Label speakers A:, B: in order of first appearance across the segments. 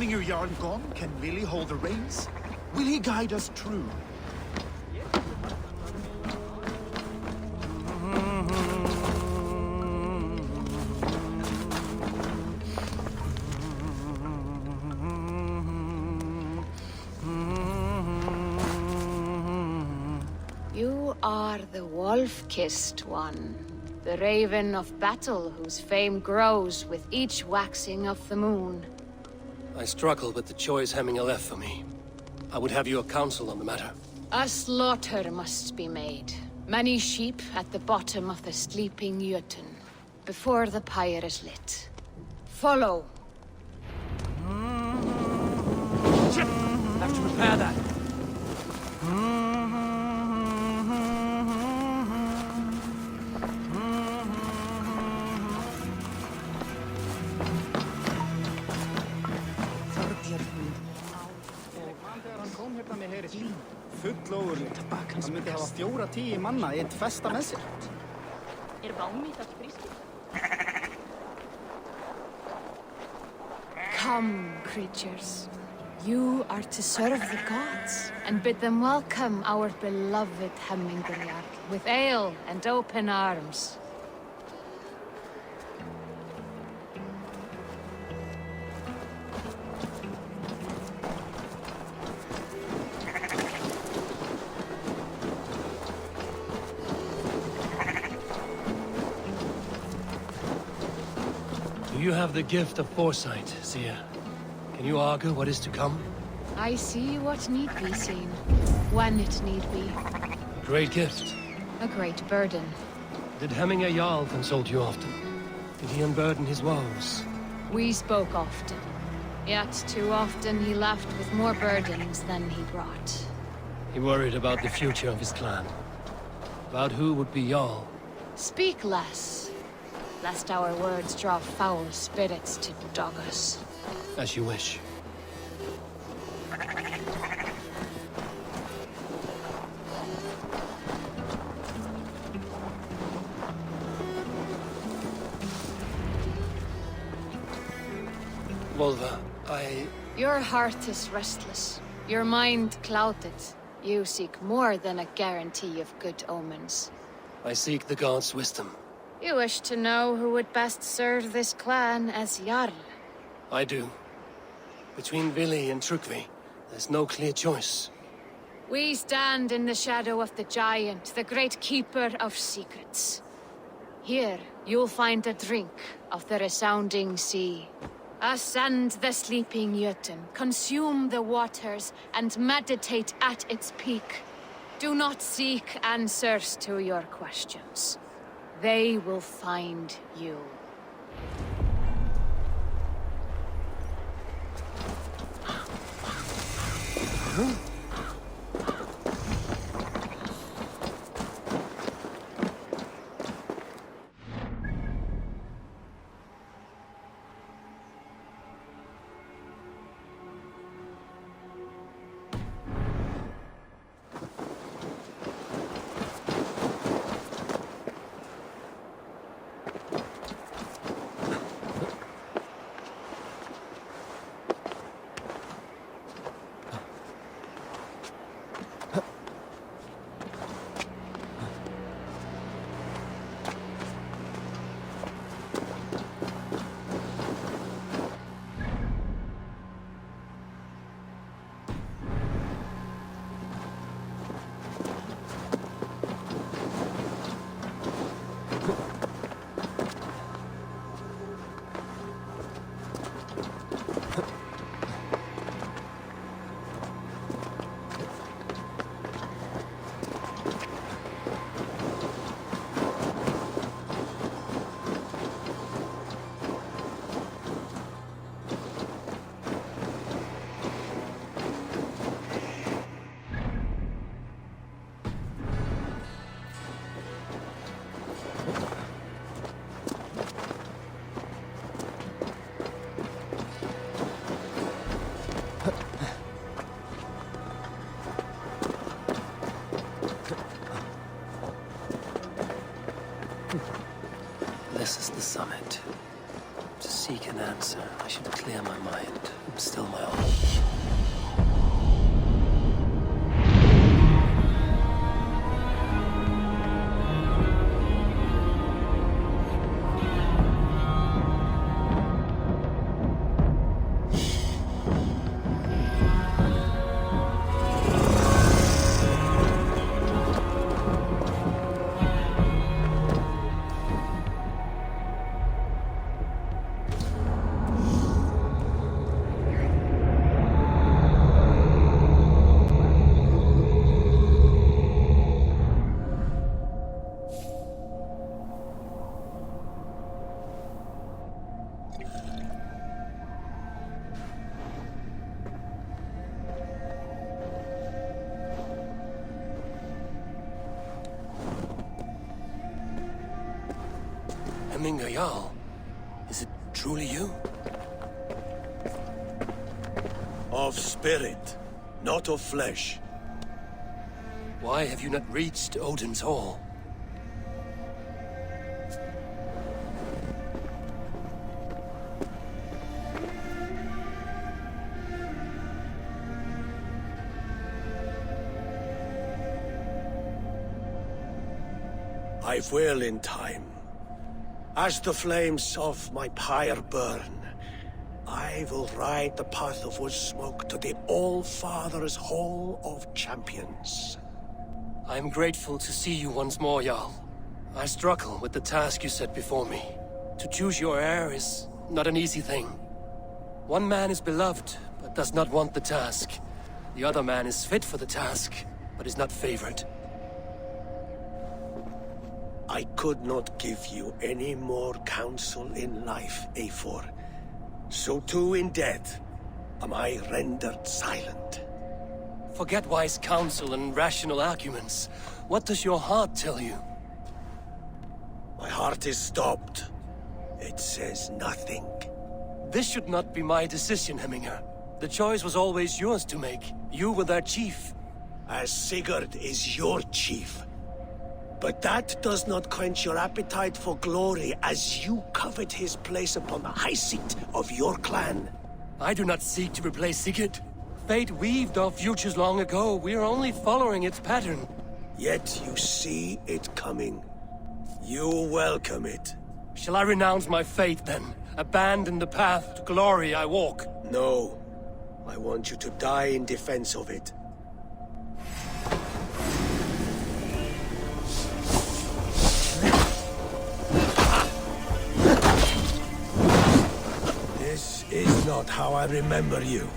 A: Hemminger Jarl gone, can Willie hold the reins? Will he guide us true?
B: You are the wolf-kissed one. The raven of battle whose fame grows with each waxing of the moon.
C: I struggle with the choice Hemminger left for me. I would have your counsel on the matter.
B: A slaughter must be made. Many sheep at the bottom of the sleeping Jötun, before the pyre is lit. Follow.
C: Shit! Have to repair that.
D: Fullógur, hann myndi hafa 4-10 manna í eitt festa með sér.
B: Come, creatures. You are to serve the gods, and bid them welcome our beloved Hemminger Jarl with ale and open arms.
C: You have the gift of foresight, Seer. Can you argue what is to come?
B: I see what need be seen, when it need be.
C: A great gift.
B: A great burden.
C: Did Hemminger Jarl consult you often? Did he unburden his woes?
B: We spoke often, yet too often he left with more burdens than he brought.
C: He worried about the future of his clan. About who would be Jarl.
B: Speak less, lest our words draw foul spirits to dog us.
C: As you wish. Volva,
B: Your heart is restless, your mind clouded. You seek more than a guarantee of good omens.
C: I seek the gods' wisdom.
B: You wish to know who would best serve this clan as Jarl.
C: I do. Between Vili and Trukvi, there's no clear choice.
B: We stand in the shadow of the giant, the great keeper of secrets. Here, you'll find a drink of the resounding sea. Ascend the sleeping Jötun, consume the waters, and meditate at its peak. Do not seek answers to your questions. They will find you.
C: This is the summit. To seek an answer, I should clear my mind. still my own. Jarl, is it truly you?
E: Of spirit, not of flesh.
C: Why have you not reached Odin's Hall?
E: I will in time. As the flames of my pyre burn, I will ride the path of wood smoke to the All-Father's Hall of Champions.
C: I am grateful to see you once more, Jarl. I struggle with the task you set before me. To choose your heir is not an easy thing. One man is beloved, but does not want the task. The other man is fit for the task, but is not favored.
E: I could not give you any more counsel in life, Eivor. So too in death am I rendered silent.
C: Forget wise counsel and rational arguments. What does your heart tell you?
E: My heart is stopped. It says nothing.
C: This should not be my decision, Hemminger. The choice was always yours to make. You were their chief.
E: As Sigurd is your chief. But that does not quench your appetite for glory as you covet his place upon the high seat of your clan.
C: I do not seek to replace Sigurd. Fate weaved our futures long ago. We are only following its pattern.
E: Yet you see it coming. You welcome it.
C: Shall I renounce my faith then? Abandon the path to glory I walk?
E: No. I want you to die in defense of it. This is not how I remember you.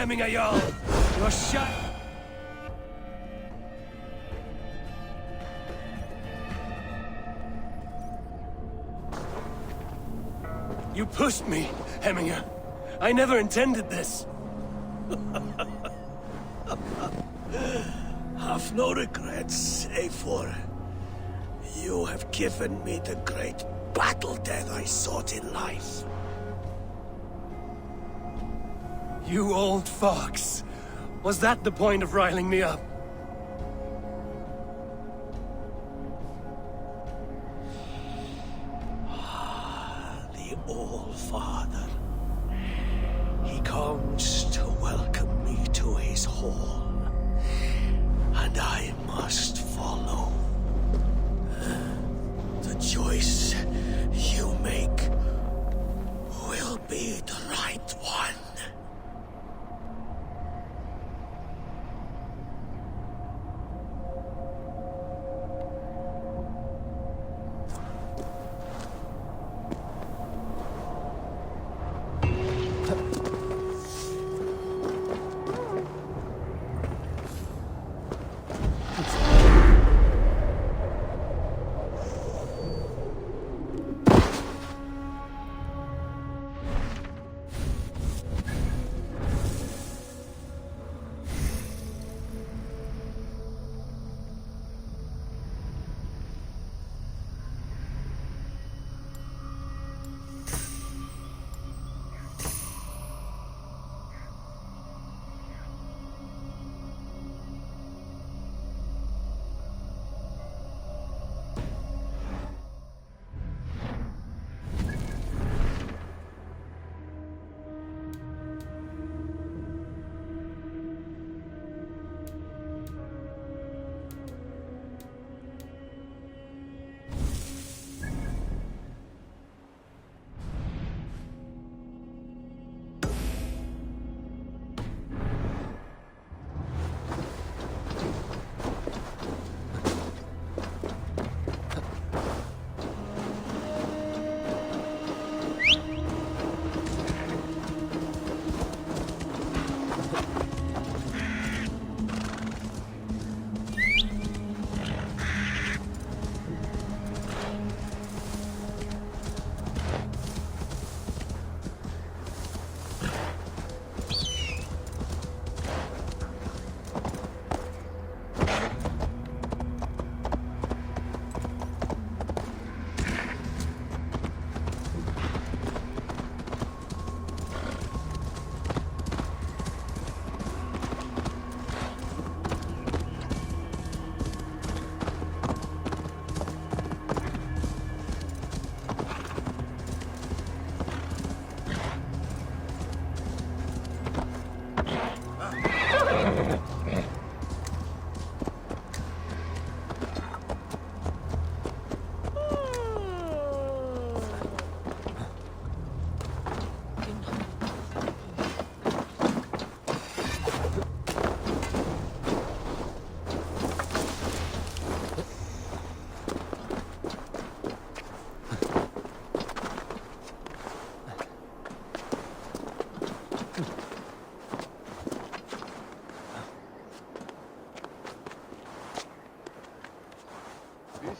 C: Hemminger Jarl! You're shut! You pushed me, Hemminger. I never intended this.
E: Have no regrets, Eivor. You have given me the great battle death I sought in life.
C: You old fox. Was that the point of riling me up?
E: The All-Father. He comes call, and I must follow. The choice you make will be the right one.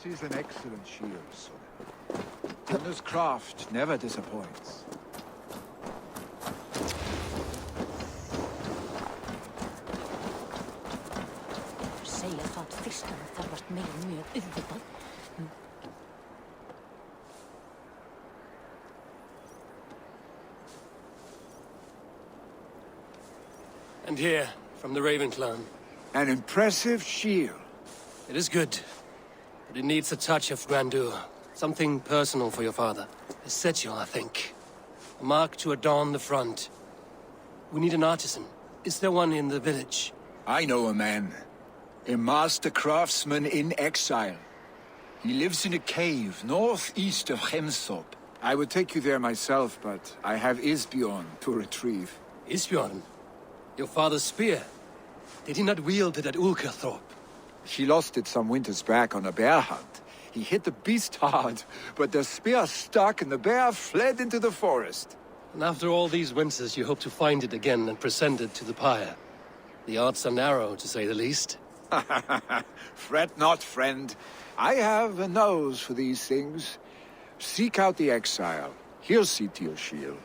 F: This is an excellent shield, son. Gunner's craft never disappoints.
G: Segja það fyrst að það þarfast meira mjög auðvitað.
C: And here, from the Raven clan.
F: An impressive shield.
C: It is good, but it needs a touch of grandeur. Something personal for your father. A sigil, I think. A mark to adorn the front. We need an artisan. Is there one in the village?
F: I know a man. A master craftsman in exile. He lives in a cave northeast of Hemthorpe. I would take you there myself, but I have Isbjorn to retrieve.
C: Isbjorn? Your father's spear? Did he not wield it at Ulkerthorpe?
F: He lost it some winters back on a bear hunt. He hit the beast hard, but the spear stuck and the bear fled into the forest.
C: And after all these winters, you hope to find it again and present it to the pyre. The odds are narrow, to say the least.
F: Fret not, friend. I have a nose for these things. Seek out the exile. He'll see to your shield.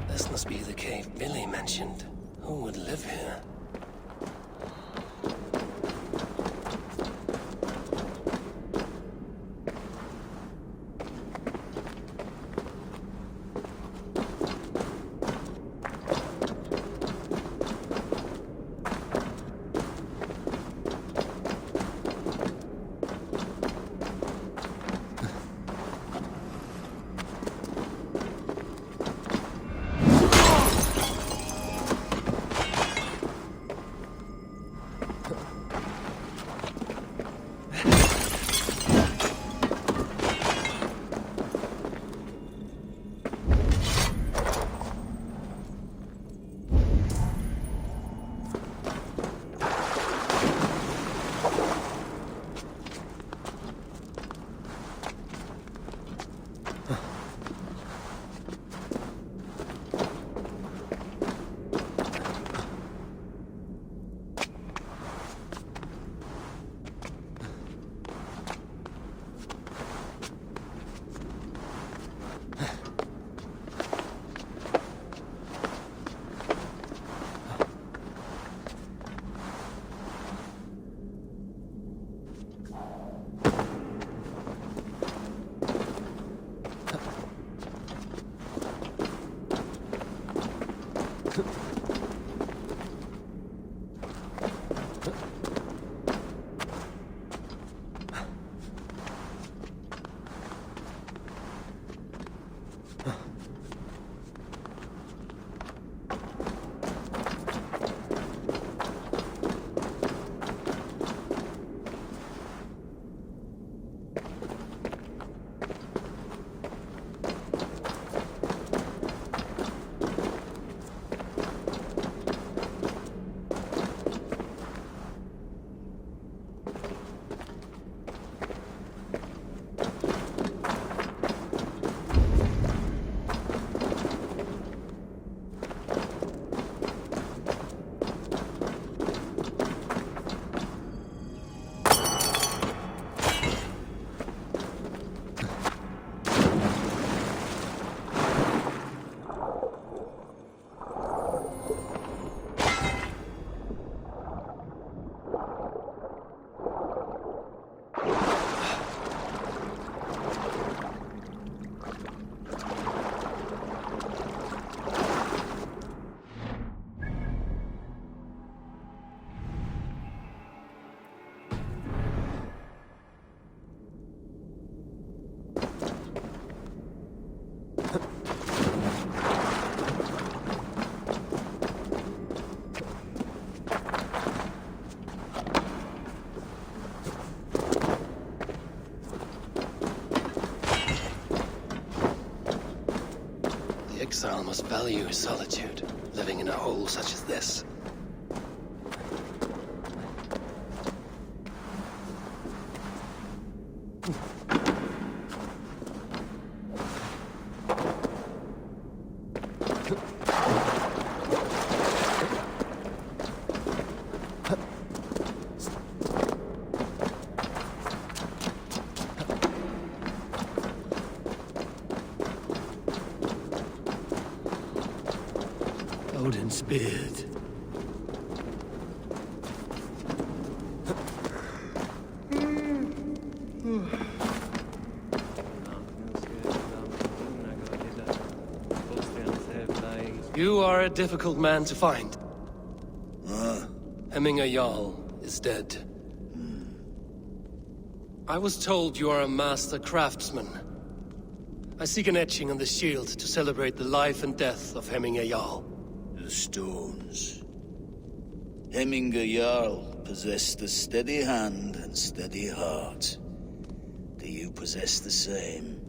C: This must be the cave Billy mentioned. Who would live here? Exile must value his solitude, living in a hole such as this. Odin's beard. You are a difficult man to find. Hemminger Jarl is dead. I was told you are a master craftsman. I seek an etching on the shield to celebrate the life and death of Hemminger Jarl.
H: The stones. Hemminger Jarl possessed a steady hand and steady heart. Do you possess the same?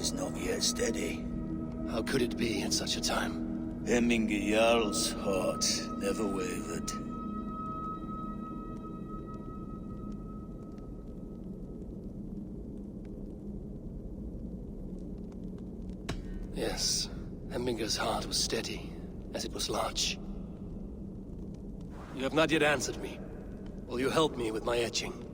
H: is not yet steady.
C: How could it be at such a time?
H: Hemminger Jarl's heart never wavered.
C: Yes, Hemminger's heart was steady, as it was large. You have not yet answered me. Will you help me with my etching?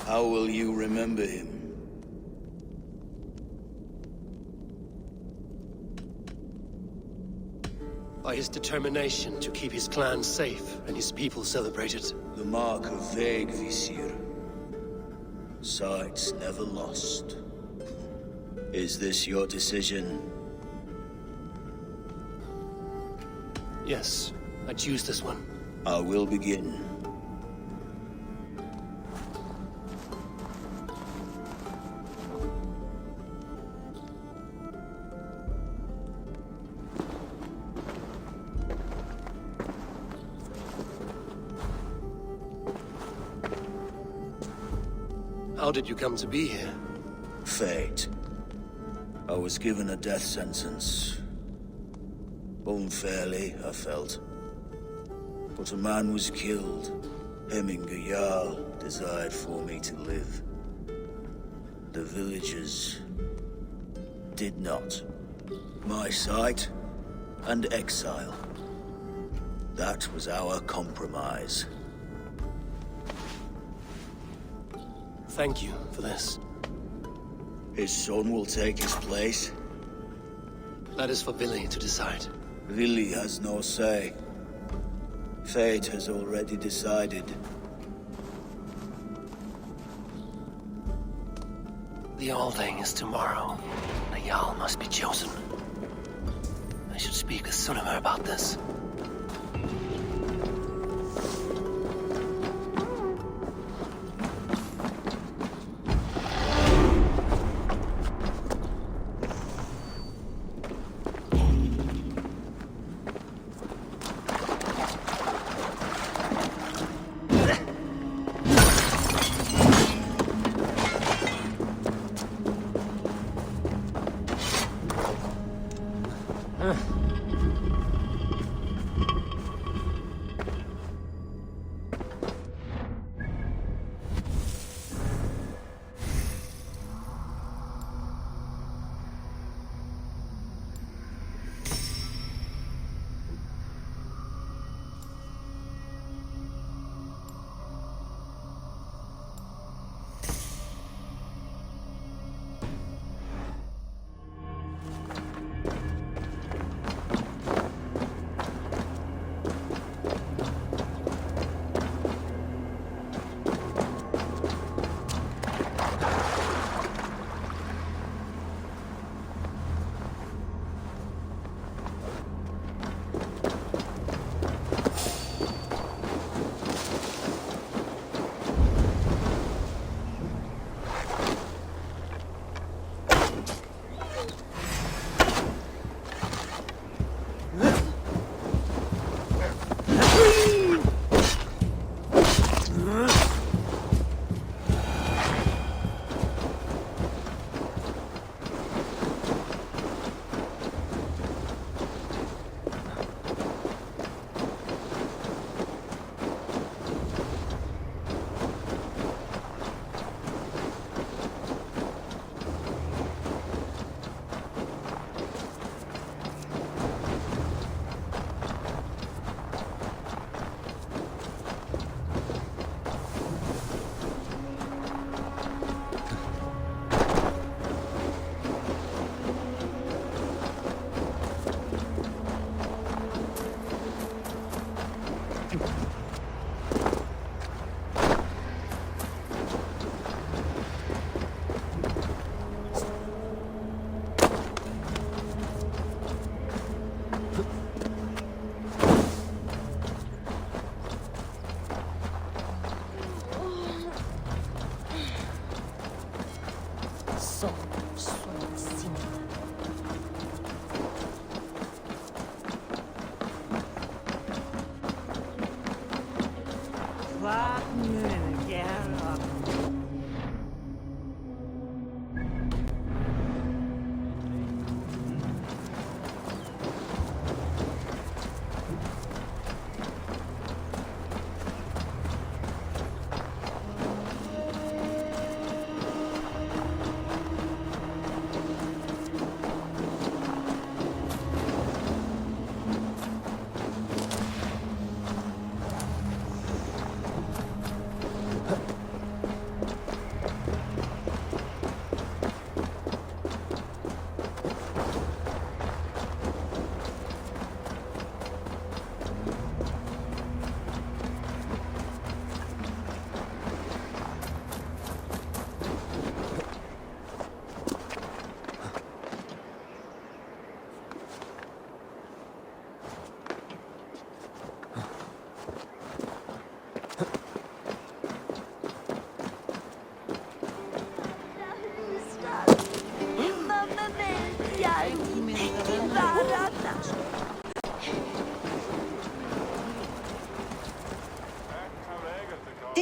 H: How will you remember him?
C: By his determination to keep his clan safe and his people celebrated.
H: The mark of Vegvisir. Sights never lost. Is this your decision?
C: Yes, I choose this one.
H: I will begin.
C: How did you come to be here?
H: Fate. I was given a death sentence. Unfairly, I felt. But a man was killed. Hemminger Jarl desired for me to live. The villagers did not. My sight and exile. That was our compromise.
C: Thank you for this.
H: His son will take his place.
C: That is for Billy to decide.
H: Vili has no say. Fate has already decided.
C: The All-Thing is tomorrow. A Jarl must be chosen. I should speak with Sunnema about this.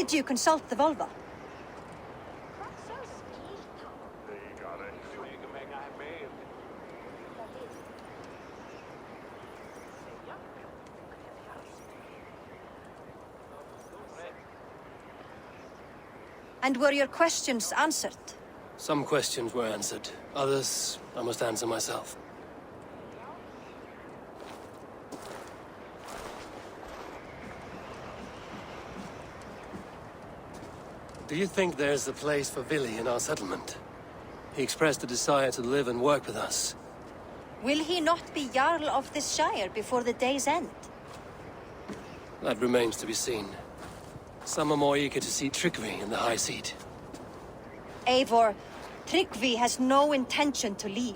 I: Did you consult the Volva? And were your questions answered?
C: Some questions were answered. Others, I must answer myself. Do you think there's a place for Vili in our settlement? He expressed a desire to live and work with us.
I: Will he not be Jarl of this Shire before the day's end?
C: That remains to be seen. Some are more eager to see Tryggvi in the high seat.
I: Eivor, Tryggvi has no intention to lead.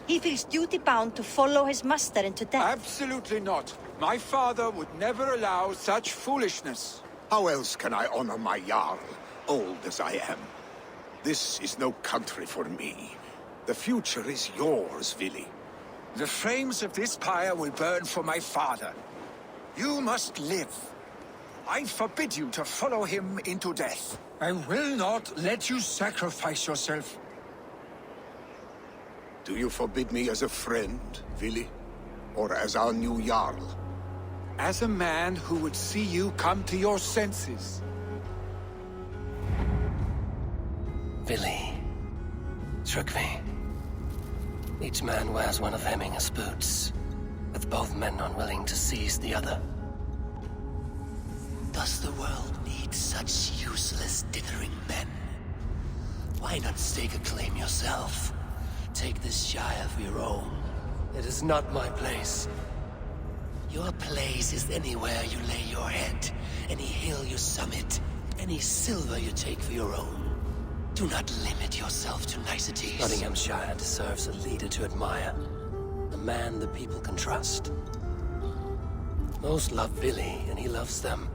I: He feels duty-bound to follow his master into death.
F: Absolutely not. My father would never allow such foolishness.
E: How else can I honor my Jarl, old as I am? This is no country for me. The future is yours, Vili.
F: The flames of this pyre will burn for my father. You must live. I forbid you to follow him into death. I will not let you sacrifice yourself.
E: Do you forbid me as a friend, Vili? Or as our new Jarl?
F: As a man who would see you come to your senses.
C: Vili. Tryggvi. Each man wears one of Hemminger's boots, with both men unwilling to seize the other.
J: Does the world need such useless, dithering men? Why not stake a claim yourself? Take this Shire for your own.
C: It is not my place.
J: Your place is anywhere you lay your head, any hill you summit, any silver you take for your own. Do not limit yourself to niceties.
C: Nottinghamshire deserves a leader to admire. A man the people can trust. Most love Vili, and he loves them.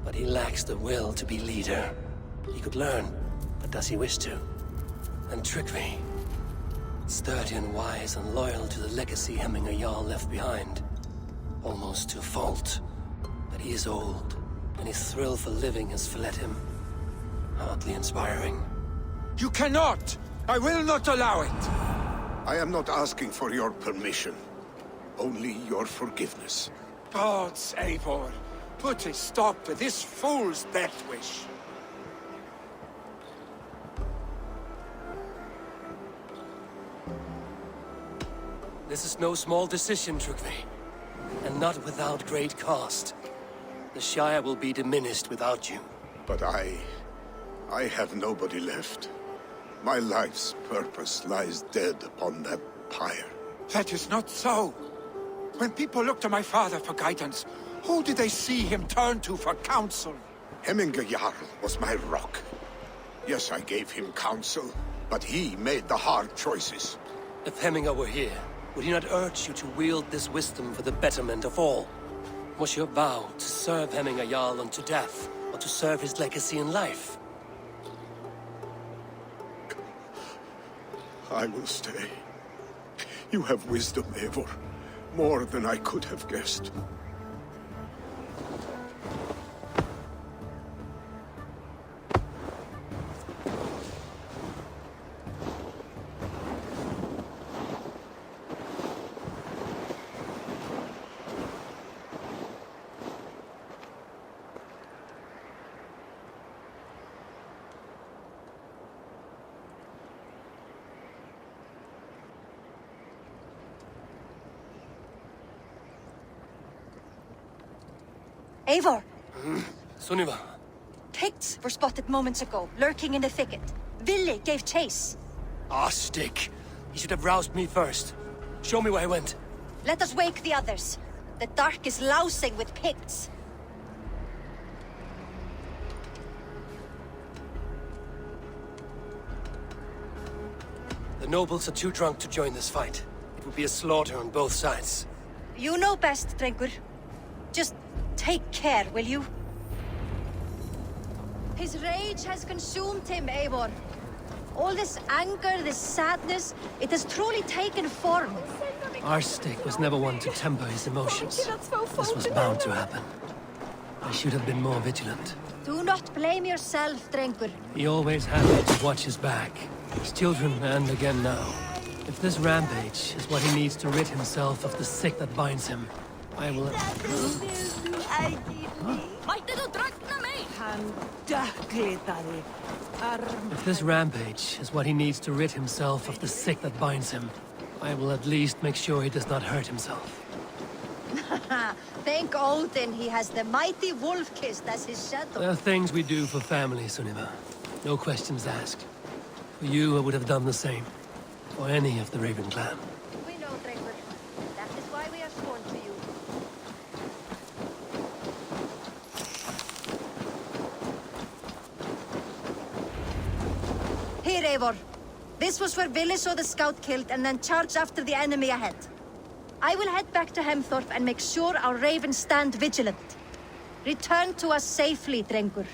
C: But he lacks the will to be leader. He could learn, but does he wish to? And Tryggvi, sturdy and wise and loyal to the legacy Hemminger Jarl left behind. Almost to a fault. But he is old, and his thrill for living has fled him. Hardly inspiring.
F: You cannot! I will not allow it!
E: I am not asking for your permission. Only your forgiveness.
F: Gods, Eivor, put a stop to this fool's death wish.
C: This is no small decision, Tryggvi. And not without great cost. The Shire will be diminished without you.
E: But I have nobody left. My life's purpose lies dead upon that pyre.
F: That is not so. When people look to my father for guidance, who did they see him turn to for counsel?
E: Hemminger Jarl was my rock. Yes, I gave him counsel, but he made the hard choices.
C: If Hemminger were here, would he not urge you to wield this wisdom for the betterment of all? Was your vow to serve Hemminger Jarl unto death, or to serve his legacy in life?
E: I will stay. You have wisdom, Eivor. More than I could have guessed.
I: Eivor!
C: Sunniva.
I: Picts were spotted moments ago, lurking in the thicket. Vili gave chase.
C: Ah, stick. He should have roused me first. Show me where he went.
I: Let us wake the others. The dark is lousing with Picts.
C: The nobles are too drunk to join this fight. It would be a slaughter on both sides.
I: You know best, Drengur. Just take care, will you? His rage has consumed him, Eivor. All this anger, this sadness, it has truly taken form.
C: Our stick was never one to temper his emotions. This was bound to happen. I should have been more vigilant.
I: Do not blame yourself, Drengur.
C: He always had to watch his back. His children, and again now. If this rampage is what he needs to rid himself of the sick that binds him, I will... If this rampage is what he needs to rid himself of the sick that binds him, I will at least make sure he does not hurt himself.
I: Thank Odin he has the mighty Wolf-Kissed as his shadow.
C: There are things we do for family, Sunniva. No questions asked. For you, I would have done the same. For any of the Raven clan.
I: We know, Drengur. That is why we are sworn to you. Here, Eivor. This was where Vili saw the scout killed and then charged after the enemy ahead. I will head back to Hemthorpe and make sure our ravens stand vigilant. Return to us safely, Drengur.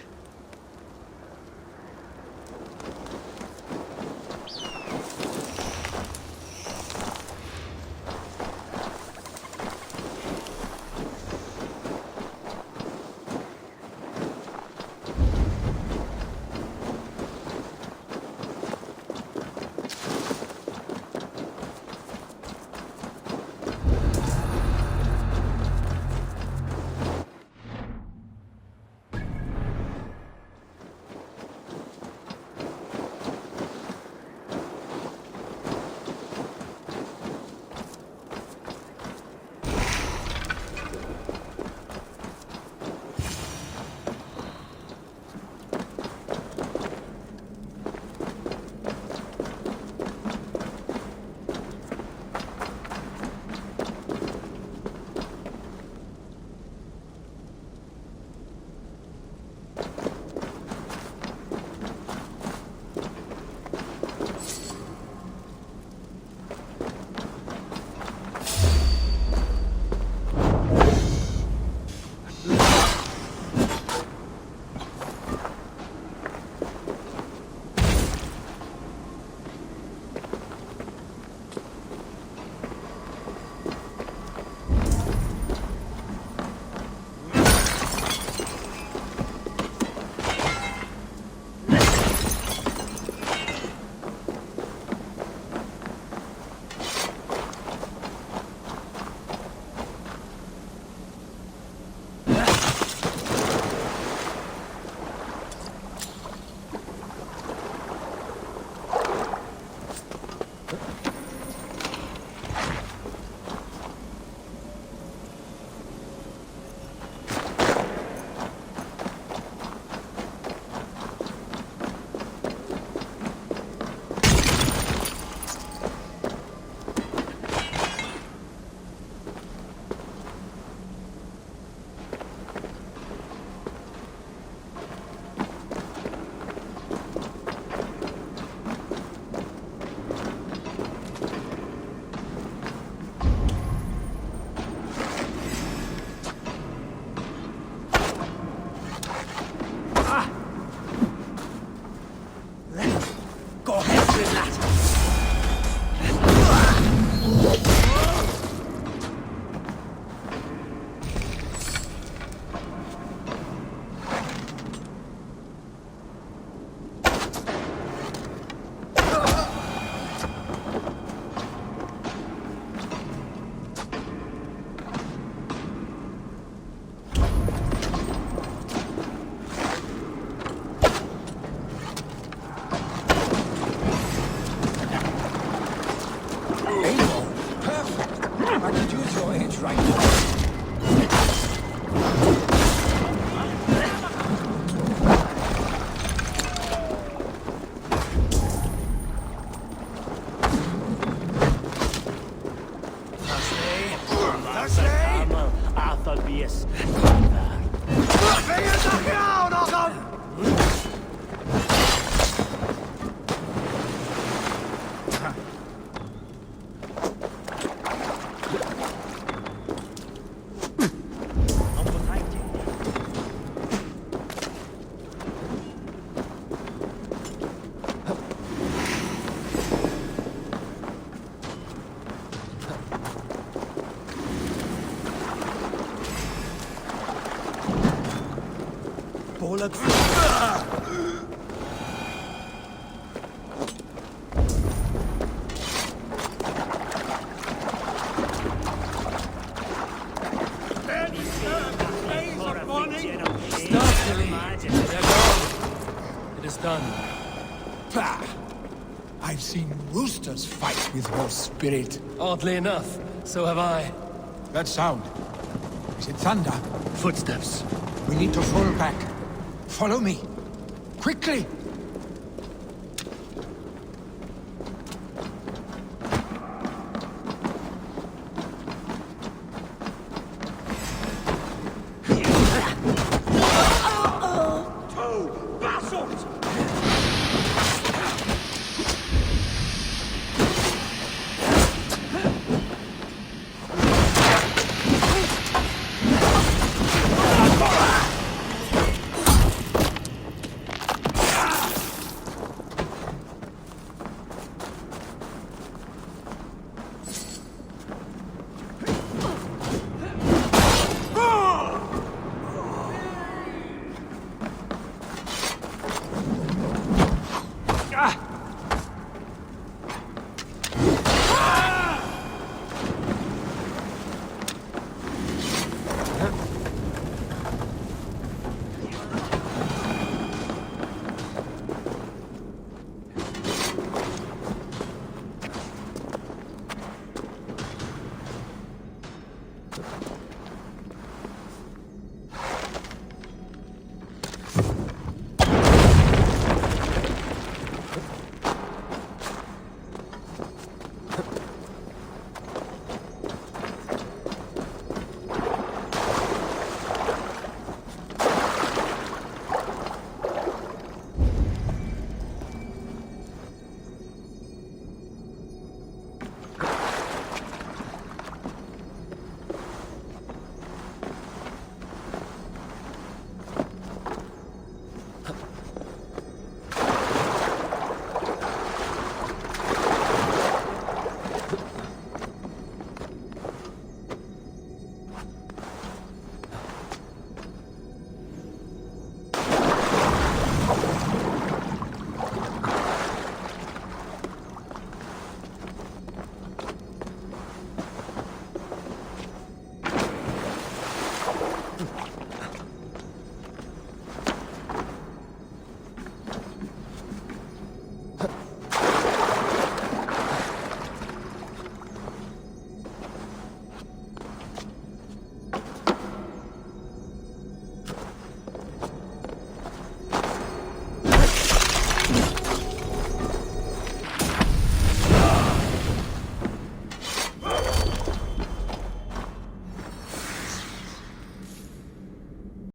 C: Stop, Billy! They're gone. It is done.
F: Bah! I've seen roosters fight with more spirit.
C: Oddly enough, so have I.
F: That sound. Is it thunder?
C: Footsteps.
F: We need to fall back. Follow me. Quickly!